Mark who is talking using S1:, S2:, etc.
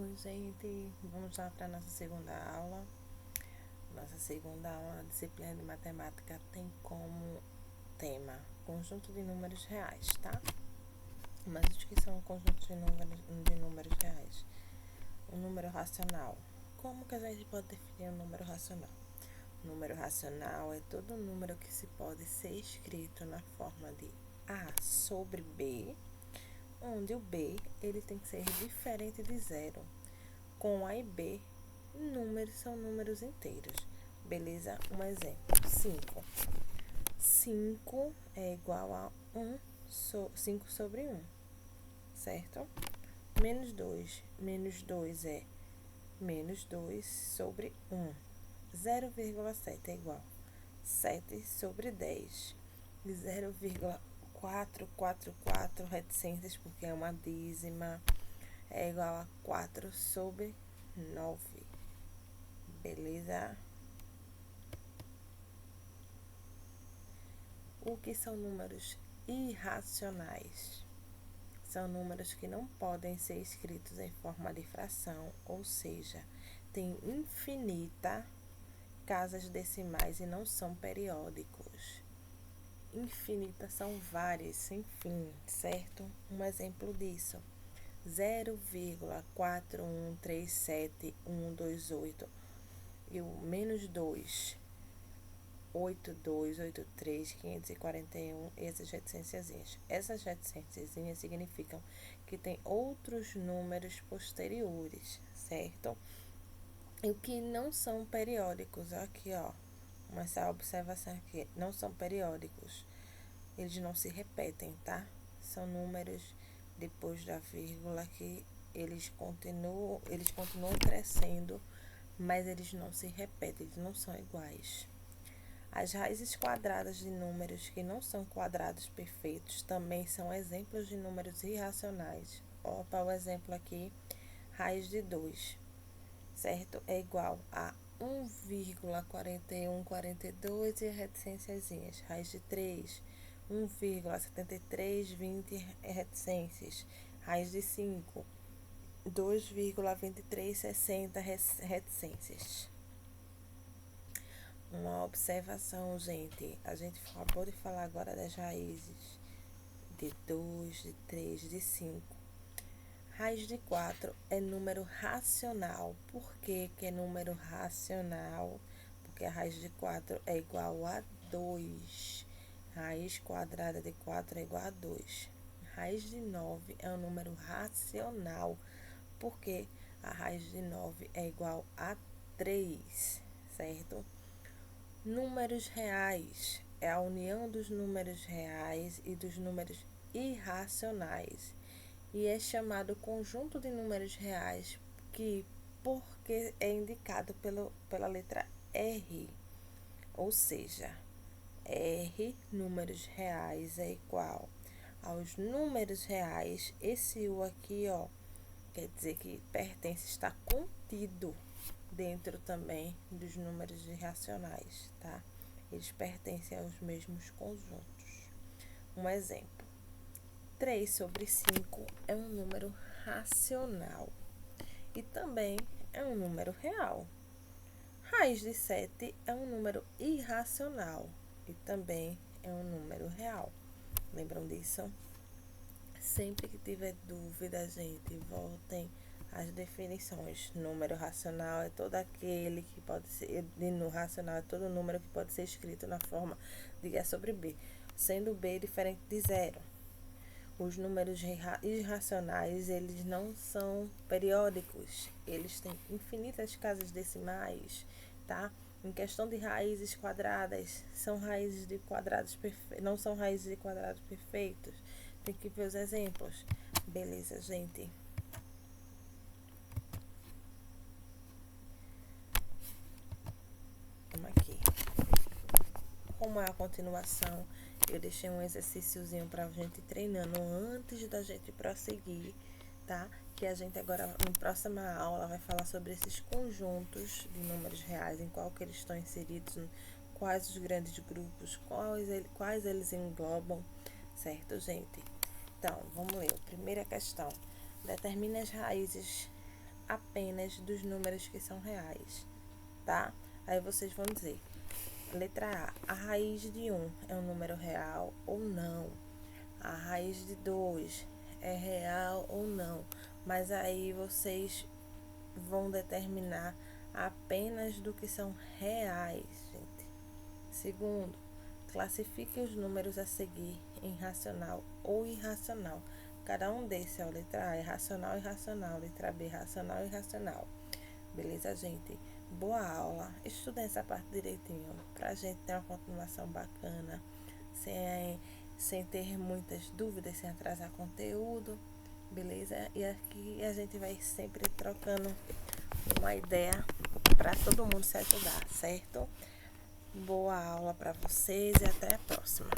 S1: Oi, gente, vamos lá para a nossa segunda aula. Nossa segunda aula na disciplina de matemática tem como tema conjunto de números reais, tá? Mas o que são conjuntos de números reais? O número racional. Como que a gente pode definir um número racional? O número racional é todo número que se pode ser escrito na forma de A sobre B, onde o B ele tem que ser diferente de zero. Com A e B, números são números inteiros. Beleza? Um exemplo, 5. 5 é igual a 5 sobre 1, certo? Menos 2. Menos 2 é menos 2 sobre 1. 0,7 é igual a 7 sobre 10. 0,444 reticências, porque é uma dízima, é igual a 4 sobre 9. Beleza? O que são números irracionais? São números que não podem ser escritos em forma de fração, ou seja, tem infinita casas decimais e não são periódicos. Infinita são várias, sem fim, certo? Um exemplo disso: 0,4137128 e o menos 2, 8283,541, essas reticênciazinhas. Essas reticênciazinhas significam que tem outros números posteriores, certo? E o que não são periódicos, aqui ó, essa observação aqui, não são periódicos. Eles não se repetem, tá? São números depois da vírgula que eles continuam crescendo, mas eles não se repetem, eles não são iguais. As raízes quadradas de números que não são quadrados perfeitos também são exemplos de números irracionais. Ó, para o exemplo aqui, raiz de 2, certo? É igual a 1,4142 e reticênciazinhas. Raiz de 3, 1,7320 reticências. Raiz de 5, 2,2360 reticências. Uma observação, gente. A gente acabou de falar agora das raízes de 2, de 3, de 5. Raiz de 4 é número racional. Por que é número racional? Porque a raiz de 4 é igual a 2. Raiz quadrada de 4 é igual a 2. Raiz de 9 é um número racional. Porque a raiz de 9 é igual a 3, certo? Números reais é a união dos números reais e dos números irracionais e é chamado conjunto de números reais porque é indicado pela letra R, ou seja, R, números reais, é igual aos números reais. Esse U aqui, ó, quer dizer que pertence, está contido dentro também dos números irracionais, tá? Eles pertencem aos mesmos conjuntos. Um exemplo: 3 sobre 5 é um número racional e também é um número real. Raiz de 7 é um número irracional e também é um número real. Lembram disso? Sempre que tiver dúvida, gente, voltem às definições. Número racional é todo aquele que pode ser, racional é todo número que pode ser escrito na forma de A sobre B, sendo B diferente de zero. Os números irracionais, eles não são periódicos, eles têm infinitas casas decimais, tá? Em questão de raízes quadradas, são raízes de quadrados não são raízes de quadrados perfeitos. Tem que ver os exemplos. Beleza, gente? Vamos aqui. Como é a continuação, eu deixei um exercíciozinho pra gente treinando antes da gente prosseguir, tá? Que a gente agora, na próxima aula, vai falar sobre esses conjuntos de números reais, em qual que eles estão inseridos, quais os grandes grupos, quais eles englobam, certo, gente? Então, vamos ler. Primeira questão. Determine as raízes apenas dos números que são reais, tá? Aí vocês vão dizer, letra A raiz de 1 é um número real ou não? A raiz de 2 é real ou não? Mas aí vocês vão determinar apenas do que são reais, gente. Segundo, classifique os números a seguir em racional ou irracional. Cada um desses, ó, letra A é racional e irracional, letra B racional e irracional. Beleza, gente? Boa aula. Estudem essa parte direitinho pra gente ter uma continuação bacana, sem ter muitas dúvidas, sem atrasar conteúdo, beleza? E aqui a gente vai sempre trocando uma ideia para todo mundo se ajudar, certo? Boa aula para vocês e até a próxima.